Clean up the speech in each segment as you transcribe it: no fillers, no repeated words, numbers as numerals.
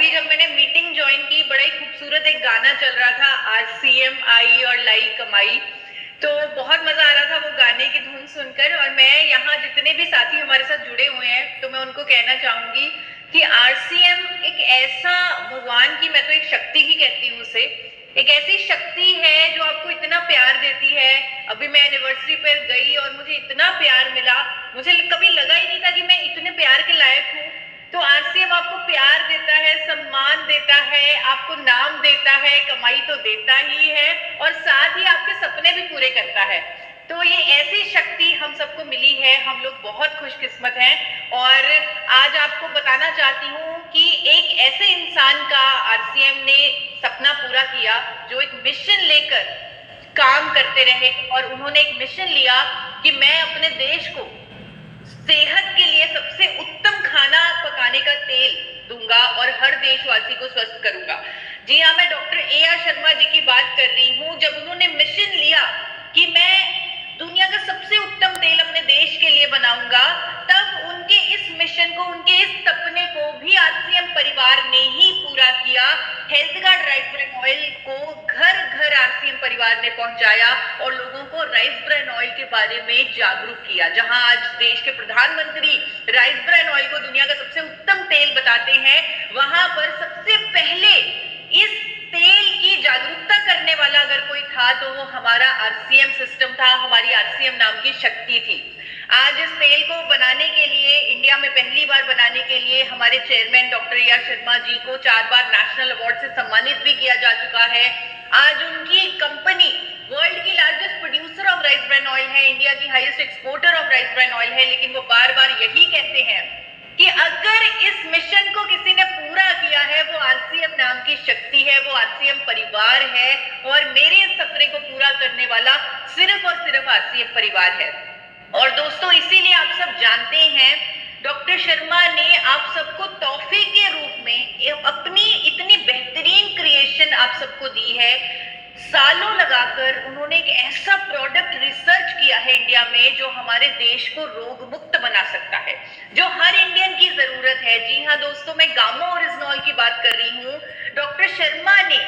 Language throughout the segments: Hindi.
अभी जब मैंने मीटिंग ज्वाइन की, बड़ा ही खूबसूरत एक गाना चल रहा था, आरसीएम आई और लाई कमाई। तो बहुत मजा आ रहा था वो गाने की धुन सुनकर। और मैं यहाँ जितने भी साथी हमारे साथ जुड़े हुए हैं, तो मैं उनको कहना चाहूंगी कि आरसीएम एक ऐसा भगवान की, मैं तो एक शक्ति ही कहती हूँ उसे, एक ऐसी शक्ति है जो आपको इतना प्यार देती है। अभी मैं एनिवर्सरी पर गई और मुझे इतना प्यार मिला, मुझे कभी लगा ही नहीं था कि मैं इतने प्यार के लायक हूँ। तो आरसीएम आपको प्यार देता है, सम्मान देता है, आपको नाम देता है, कमाई तो देता ही है और साथ ही आपके सपने भी पूरे करता है। तो ये ऐसी शक्ति हम सबको मिली है, हम लोग बहुत खुशकिस्मत हैं। और आज आपको बताना चाहती हूँ कि एक ऐसे इंसान का आरसीएम ने सपना पूरा किया जो एक मिशन लेकर काम करते रहे। और उन्होंने एक मिशन लिया कि मैं अपने देश को सेहत के लिए सबसे उत्तम खाना पकाने का तेल दूंगा और हर देशवासी को स्वस्थ करूंगा। जी हाँ, मैं डॉक्टर ए.आर. शर्मा जी की बात कर रही हूँ। जब उन्होंने मिशन लिया कि मैं दुनिया का सबसे उत्तम तेल अपने देश के लिए बनाऊंगा, तब उनके इस मिशन को, उनके इस सपने को भी आरसीएम परिवार ने ही पूरा किया। Health guard rice bran oil को घर घर आरसीएम परिवार ने पहुंचाया और लोगों को राइस ब्रान ऑयल के बारे में जागरूक किया। जहां आज देश के प्रधानमंत्री राइस ब्रान ऑयल को दुनिया का सबसे उत्तम तेल बताते हैं, वहां पर सबसे पहले इस तेल की जागरूकता करने वाला अगर कोई था तो वो हमारा आरसीएम सिस्टम था, हमारी आरसीएम नाम की शक्ति थी। आज इस तेल को बनाने के लिए, इंडिया में पहली बार बनाने के लिए, हमारे chairman doctor AR. Sharma ji को 4 बार नेशनल अवार्ड से सम्मानित भी किया जा चुका है। आज उनकी कंपनी वर्ल्ड की largest producer of rice bran oil है, इंडिया की highest exporter of rice bran oil है। लेकिन वो बार बार यही कहते हैं कि अगर इस मिशन को किसी ने पूरा किया है, वो आरसीएम नाम की शक्ति है, वो आरसीएम परिवार है। और मेरे इस सपने को पूरा करने वाला सिर्फ और सिर्फ आरसीएम परिवार है। और दोस्तों, इसीलिए आप सब जानते हैं, डॉक्टर शर्मा ने आप सबको तोहफे के रूप में अपनी इतनी बेहतरीन क्रिएशन आप सबको दी है। सालों लगाकर उन्होंने एक ऐसा प्रोडक्ट रिसर्च किया है इंडिया में जो हमारे देश को रोग मुक्त बना सकता है, जो हर इंडियन की जरूरत है। जी हाँ दोस्तों, मैं गामा ओरिजिनॉल की बात कर रही हूँ। डॉक्टर शर्मा ने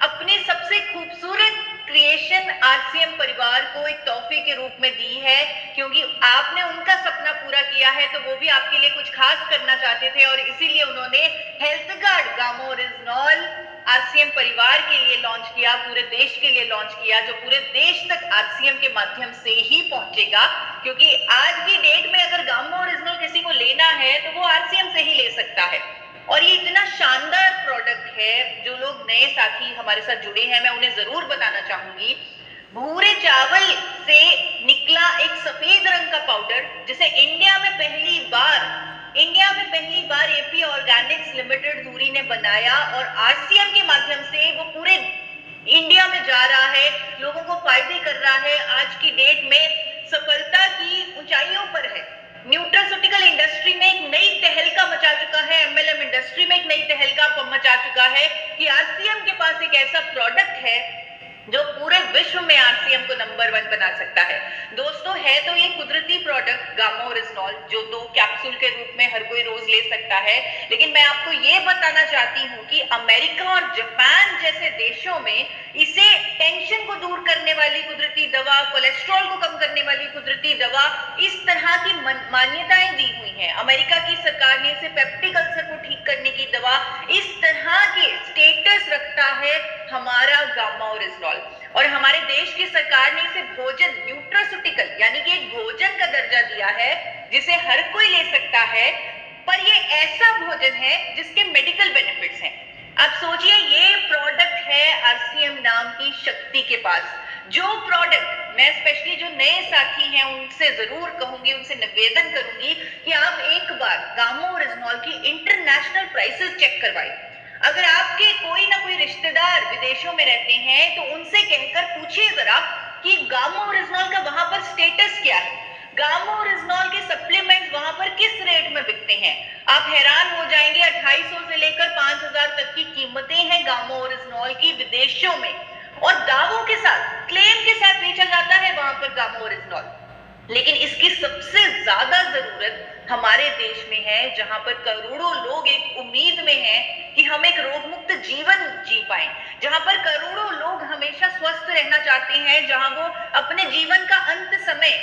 अपनी सबसे खूबसूरत क्रिएशन आरसीएम परिवार को एक तोहफे के रूप में दी है, क्योंकि आपने उनका सपना पूरा किया है तो वो भी आपके लिए कुछ खास करना चाहते थे। और इसीलिए उन्होंने health guard gamma oryzanol RCM परिवार के लिए लॉन्च किया, पूरे देश के लिए लॉन्च किया, जो पूरे देश तक आरसीएम के माध्यम से ही पहुंचेगा। क्योंकि आज की डेट में अगर गामा ओरिजिनल किसी को लेना है तो वो आरसीएम से ही ले सकता है। और ये इतना शानदार प्रोडक्ट है, जो लोग नए साथी हमारे साथ जुड़े हैं, मैं उन्हें जरूर बताना चाहूंगी। भूरे चावल से निकला एक सफेद रंग का पाउडर, जिसे इंडिया में पहली बार एपी ऑर्गेनिक्स लिमिटेड दूरी ने बनाया और आरसीएम के माध्यम से वो पूरे इंडिया में जा रहा है, लोगों को फायदे कर रहा है। आज की डेट में सफलता की ऊंचाइयों पर है। न्यूट्रास्यूटिकल इंडस्ट्री में एक नई तहलका मचा चुका है, एमएलएम इंडस्ट्री में एक नई तहलका मचा चुका है कि आरसीएम के पास एक ऐसा प्रोडक्ट है जो पूरे विश्व में आरसीएम को नंबर 1 बना सकता है। दोस्तों, है तो ये कुदरती प्रोडक्ट गामा ओरिजिनॉल, जो 2 कैप्सूल के रूप में हर कोई रोज ले सकता है। लेकिन मैं आपको ये बताना चाहती हूँ कि अमेरिका और जापान जैसे देशों में इसे टेंशन को दूर करने वाली कुदरती दवा, कोलेस्ट्रॉल को कम करने वाली कुदरती दवा, इस तरह की मान्यताएं दी हुई हैं। अमेरिका की सरकार ने इसे पेप्टिक अल्सर को ठीक करने की दवा, इस तरह के स्टेटस रखता है हमारा गामा ओरिजिनॉल। और हमारे देश की सरकार ने इसे भोजन, न्यूट्रास्यूटिकल यानी कि एक भोजन का दर्जा दिया है, जिसे हर कोई ले सकता है। पर ये ऐसा भोजन है जिसके मेडिकल बेनिफिट्स हैं। आप सोचिए, ये प्रोडक्ट है आरसीएम नाम की शक्ति के पास। जो प्रोडक्ट मैं स्पेशली जो नए साथी हैं उनसे जरूर कहूंगी, उनसे निवेदन करूंगी कि आप एक बार गामा ओरिजिनॉल की इंटरनेशनल प्राइसेस चेक करवाएं। अगर आपके कोई ना कोई रिश्तेदार विदेशों में रहते हैं तो उनसे कहकर पूछिए जरा कि गामा ओरिजिनॉल का वहां पर स्टेटस क्या है, गामा ओरिजिनॉल के सप्लीमेंट्स वहां पर किस रेट में बिकते हैं। आप हैरान हो जाएंगे, 2800 से लेकर 5000 तक की कीमतें हैं गामा ओरिजिनॉल की विदेशों में, और दावों के साथ, क्लेम के साथ बेचा जाता है वहां पर गामा ओरिजिनॉल। लेकिन इसकी सबसे ज्यादा जरूरत हमारे देश में है, जहां पर करोड़ों लोग एक उम्मीद में हैं कि हमें जहां पर करोड़ों लोग हमेशा स्वस्थ रहना चाहते हैं, जहां वो अपने जीवन का अंत समय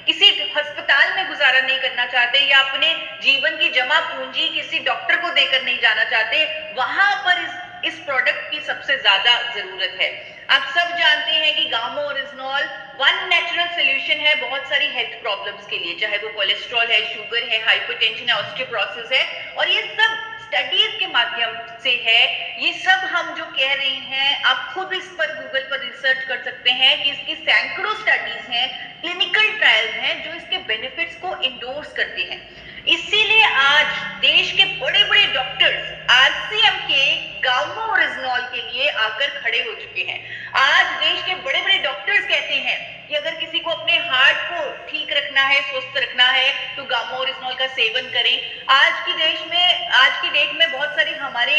किसी अस्पताल में गुजारा नहीं करना चाहते या अपने जीवन की जमा पूंजी किसी डॉक्टर को देकर नहीं जाना चाहते, वहां पर इस प्रोडक्ट की सबसे ज्यादा जरूरत है। आप सब जानते हैं कि गामो ओरिजिनॉल वन नेचुरल सोल्यूशन है बहुत सारी हेल्थ प्रॉब्लम्स के लिए, चाहे वो कोलेस्ट्रॉल है, शुगर है, हाइपरटेंशन है, ऑस्टियोपोरोसिस है, और ये सब स्टडीज के माध्यम से है। ये सब हम जो कह रहे हैं, आप खुद इस पर गूगल पर रिसर्च कर सकते हैं कि इसकी सैकड़ों स्टडीज हैं, क्लिनिकल ट्रायल्स हैं जो इसके बेनिफिट्स को इंडोर्स करते हैं। इसीलिए आज देश के बड़े बड़े डॉक्टर्स आरसीएम के गामो ओरिजिनॉल के लिए आकर खड़े हो चुके हैं। आज देश के बड़े बड़े डॉक्टर्स कहते हैं कि अगर किसी को अपने हार्ट को ठीक रखना है, स्वस्थ रखना है, तो गामो ओरिजिनॉल का सेवन करें। आज की डेट में बहुत सारे हमारे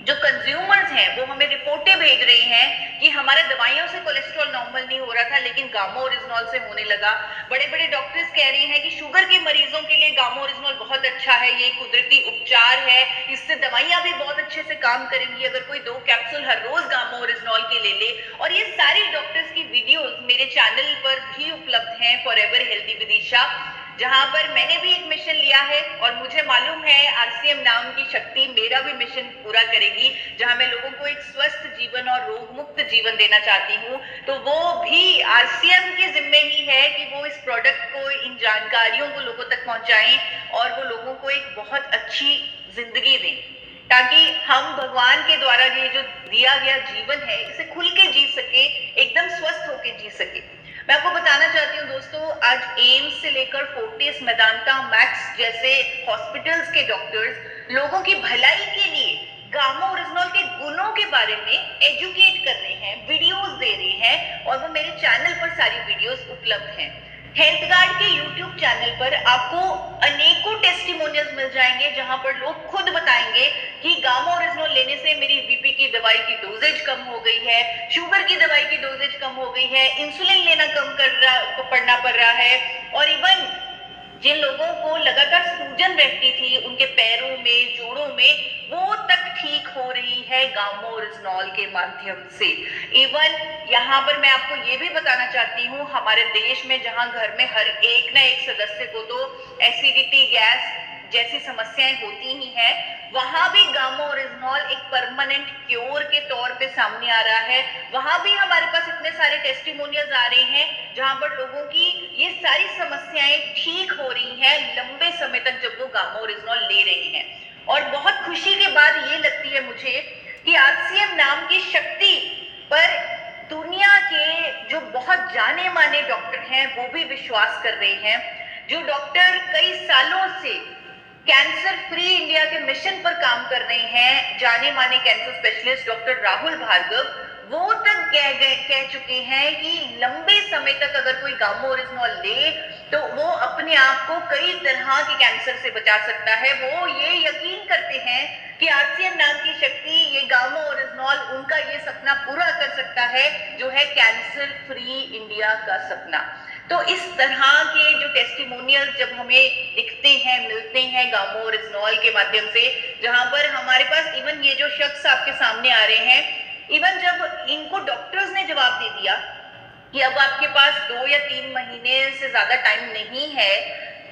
जो कंज्यूमर्स हैं वो हमें रिपोर्टें भेज रहे हैं कि हमारा दवाइयों से कोलेस्ट्रॉल नॉर्मल नहीं हो रहा था, लेकिन गामो ओरिजिनॉल से होने लगा। बड़े बड़े डॉक्टर्स कह रहे हैं कि शुगर के मरीजों के लिए गामो ओरिजिनॉल बहुत अच्छा है, ये कुदरती उपचार है, इससे दवाइयां भी बहुत अच्छे से काम करेंगी अगर कोई 2 कैप्सूल हर रोज गामो ओरिजिनॉल के ले ले। और ये सारी डॉक्टर्स की वीडियोस मेरे चैनल पर भी उपलब्ध हैं, फॉरएवर हेल्दी विद ईशा, जहां पर मैंने भी एक मिशन लिया है और मुझे मालूम है आरसीएम नाम की शक्ति मेरा भी मिशन पूरा करेगी, जहां मैं लोगों को एक स्वस्थ जीवन और रोग मुक्त जीवन देना चाहती हूं। तो वो भी आरसीएम के जिम्मे ही है कि वो इस प्रोडक्ट को, इन जानकारियों को लोगों तक पहुंचाएं और वो लोगों को एक बहुत अच्छी जिंदगी दें, ताकि हम भगवान के द्वारा ये जो दिया गया जीवन है इसे खुल के जी सके, एकदम स्वस्थ होके जी सके। मैं आपको बताना चाहती हूँ दोस्तों, आज एम्स से लेकर फोर्टिस, मेदांता, मैक्स जैसे हॉस्पिटल्स के डॉक्टर्स लोगों की भलाई के लिए गामो ओरिजिनॉल के गुणों के बारे में एजुकेट कर रहे हैं, वीडियोस दे रहे हैं, और वो मेरे चैनल पर सारी वीडियोस उपलब्ध हैं। हेल्थ गार्ड के यूट्यूब चैनल पर आपको अनेकों टेस्टिमोनियल्स मिल जाएंगे, जहां पर लोग खुद बताएंगे कि गामो ओरिजिनॉल लेने से मेरी बीपी की दवाई की डोजेज कम हो गई है, शुगर की दवाई की डोजेज कम हो गई है, इंसुलिन लेना कम पड़ना पड़ रहा है, और इवन जिन लोगों को लगातार सूजन रहती थी उनके पैरों में, जोड़ों में, वो तक ठीक हो रही है गामो ओरिजिनॉल के माध्यम से। इवन यहाँ पर मैं आपको ये भी बताना चाहती हूँ, हमारे देश में जहाँ घर में हर एक ना एक सदस्य को तो एसिडिटी, गैस जैसी समस्याएं होती ही हैं, वहां भी गामो ओरिजिनॉल एक परमानेंट क्योर के तौर पे सामने आ रहा है। वहां भी हमारे पास इतने सारे टेस्टिमोनियल्स आ रहे हैं जहां पर लोगों की ये सारी समस्याएं ठीक हो रही हैं लंबे समय तक जब वो गामो ओरिजिनॉल ले रहे हैं। और बहुत खुशी की बात ये लगती है मुझे कि आरसीएम नाम की शक्ति पर दुनिया के जो बहुत जाने माने डॉक्टर हैं वो भी विश्वास कर रहे हैं। जो डॉक्टर कई सालों से कैंसर फ्री इंडिया के मिशन पर काम कर रहे हैं, जाने माने cancer specialist doctor Rahul Bhargav, वो तक कह चुके हैं कि लंबे समय तक अगर कोई गामो ओरिजिनॉल ले तो वो अपने आप को कई तरह के कैंसर से बचा सकता है। वो ये यकीन करते हैं कि आरसीएम नाम की शक्ति, ये गामो ओरिजिनॉल उनका ये सपना पूरा कर सकता है, जो है कैंसर फ्री इंडिया का सपना। तो इस तरह के जो टेस्टिमोनियल जब हमें दिखते हैं, मिलते हैं गामो ओरिजिनॉल के माध्यम से, जहां पर हमारे पास इवन ये जो शख्स आपके सामने आ रहे हैं, इवन जब इनको डॉक्टर्स ने जवाब दे दिया कि अब आपके पास 2 या 3 महीने से ज्यादा टाइम नहीं है,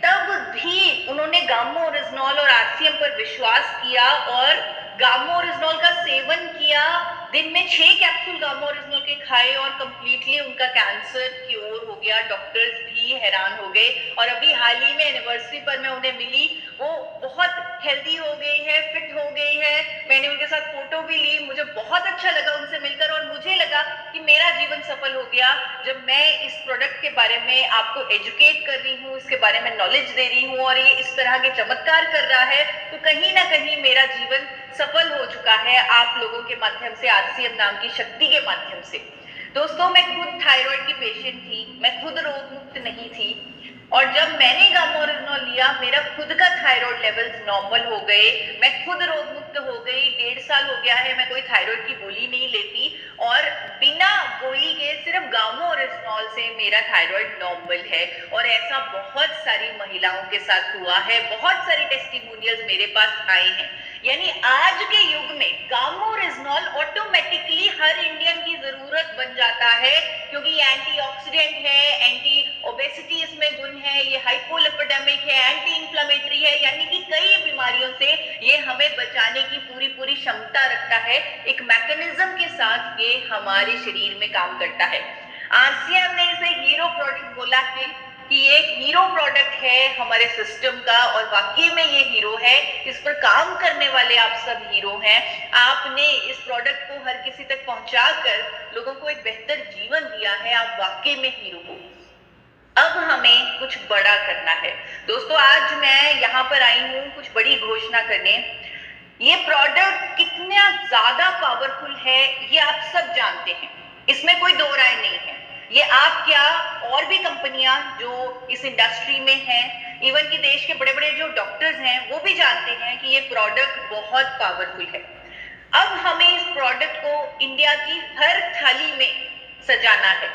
तब भी उन्होंने गामो ओरिजिनॉल और आरसीएम पर विश्वास किया और गामो ओरिजिनॉल का सेवन किया। दिन में 6 कैप्सूल गामो ओरिजिनॉल के खाए और कंप्लीटली उनका कैंसर क्योर हो गया। डॉक्टर्स भी हैरान हो गए। और अभी हाल ही में एनिवर्सरी पर मैं उन्हें मिली, वो बहुत हेल्दी हो गई है, फिट हो गई है। मैंने उनके साथ फोटो भी ली, मुझे बहुत अच्छा लगा उनसे मिलकर, और मुझे लगा कि मेरा जीवन सफल हो गया जब मैं इस प्रोडक्ट के बारे में आपको एजुकेट कर रही हूँ, इसके बारे में नॉलेज दे रही हूँ, और ये इस तरह के चमत्कार कर रहा है, तो कहीं ना कहीं मेरा जीवन सफल हो चुका है आप लोगों के माध्यम से, आरसीएम नाम की शक्ति के माध्यम से। दोस्तों, मैं खुद थायराइड की पेशेंट थी, मैं खुद रोग मुक्त नहीं थी, और जब मैंने गामो ओरिजिनॉल लिया, मेरा खुद का थायराइड लेवल्स नॉर्मल हो गए, मैं खुद रोग मुक्त हो गई। 1.5 साल हो गया है मैं कोई थायराइड की गोली नहीं लेती, और बिना गोली के सिर्फ गामो ओरिजिनॉल से मेरा थायराइड नॉर्मल है। और ऐसा बहुत सारी महिलाओं के साथ हुआ है, बहुत सारी टेस्टिमोनियल्स मेरे पास आए हैं। यानी आज के युग में गामो ओरिजिनॉल ऑटोमेटिकली जाता है, क्योंकि ये एंटीऑक्सीडेंट है, एंटी ओबेसिटी इसमें गुण है, ये हाइपोलिपिडेमिक है, एंटी इंफ्लेमेटरी है, यानी कि कई बीमारियों से ये हमें बचाने की पूरी पूरी क्षमता रखता है। एक मैकेनिज्म के साथ ये हमारे शरीर में काम करता है। आरसीएम ने इसे हीरो प्रोडक्ट बोला है कि ये हीरो प्रोडक्ट है हमारे सिस्टम का, और वाकई में ये हीरो है। इस पर काम करने वाले आप सब हीरो हैं। आपने इस प्रोडक्ट को हर किसी तक पहुंचाकर लोगों को एक बेहतर जीवन दिया है। आप वाकई में हीरो हो। अब हमें कुछ बड़ा करना है। दोस्तों, आज मैं यहाँ पर आई हूँ कुछ बड़ी घोषणा करने। ये प्रोडक्ट कितना ज्यादा पावरफुल है ये आप सब जानते हैं, इसमें कोई दो राय नहीं है। ये आप क्या, और भी कंपनियां जो इस इंडस्ट्री में हैं, इवन कि देश के बड़े बड़े जो डॉक्टर्स हैं वो भी जानते हैं कि ये प्रोडक्ट बहुत पावरफुल है। अब हमें इस प्रोडक्ट को इंडिया की हर थाली में सजाना है।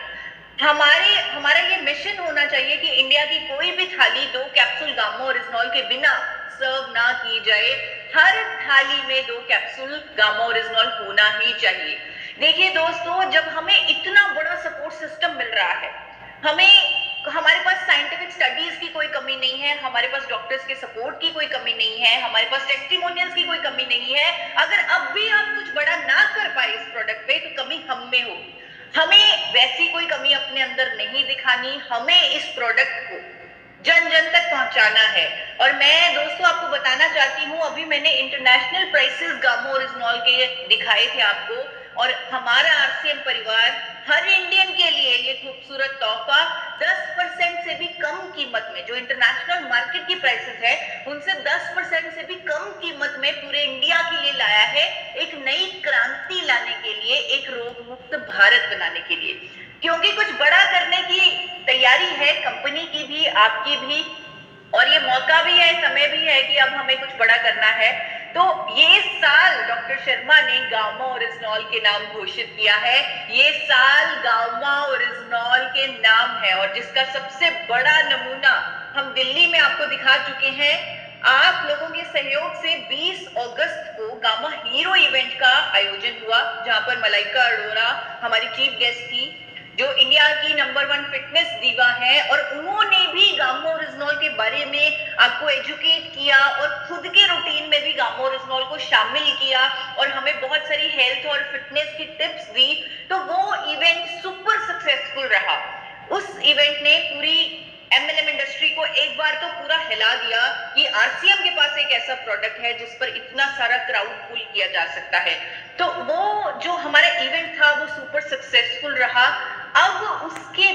हमारा ये मिशन होना चाहिए कि इंडिया की कोई भी थाली 2 कैप्सूल गामा ओरिजिनॉल के बिना सर्व ना की जाए। हर थाली में 2 कैप्सूल गामा ओरिजिनॉल होना ही चाहिए। देखिए दोस्तों, जब हमें इतना बड़ा सपोर्ट सिस्टम मिल रहा है, हमारे पास साइंटिफिक स्टडीज की कोई कमी नहीं है, हमारे पास डॉक्टर्स के सपोर्ट की कोई कमी नहीं है, हमारे पास टेस्टिमोनियल्स की कोई कमी नहीं है। अगर अब भी आप कुछ बड़ा ना कर पाए इस प्रोडक्ट पे, तो कमी हम में होगी। हमें वैसी कोई कमी अपने अंदर नहीं दिखानी, हमें इस प्रोडक्ट को जन जन तक पहुंचाना है। और मैं दोस्तों आपको बताना चाहती हूँ, अभी मैंने इंटरनेशनल प्राइसेस गामा ओरिजिनॉल के दिखाए थे आपको, और हमारा आरसीएम परिवार हर इंडियन के लिए ये खूबसूरत तोहफा 10% से भी कम कीमत में, जो इंटरनेशनल मार्केट की प्राइसेस है उनसे 10% से भी कम कीमत में पूरे इंडिया के लिए लाया है। एक नई क्रांति लाने के लिए, एक रोग मुक्त भारत बनाने के लिए, क्योंकि कुछ बड़ा करने की तैयारी है कंपनी की भी, आपकी भी, और ये मौका भी है, समय भी है कि अब हमें कुछ बड़ा करना है। तो ये साल डॉक्टर शर्मा ने गामा ओरिजिनॉल के नाम घोषित किया है। ये साल गामा ओरिजिनॉल के नाम है, और जिसका सबसे बड़ा नमूना हम दिल्ली में आपको दिखा चुके हैं। आप लोगों के सहयोग से 20 अगस्त को गामा हीरो इवेंट का आयोजन हुआ, जहां पर मलाइका अरोड़ा हमारी चीफ गेस्ट थी, जो इंडिया की नंबर 1 फिटनेस दीवा है, और उन्होंने भी गामा ओरिजिनॉल के बारे में आपको एजुकेट किया और खुद के रूटीन में भी गामा ओरिजिनॉल को शामिल किया, और हमें बहुत सारी हेल्थ और फिटनेस की टिप्स दी। तो वो इवेंट सुपर सक्सेसफुल रहा। उस इवेंट ने पूरी एमएलएम इंडस्ट्री को एक बार तो पूरा हिला दिया कि आरसीएम के पास एक ऐसा प्रोडक्ट है जिस पर इतना सारा क्राउड पुल किया जा सकता है। तो वो जो हमारा इवेंट था वो सुपर सक्सेसफुल रहा। अब उसके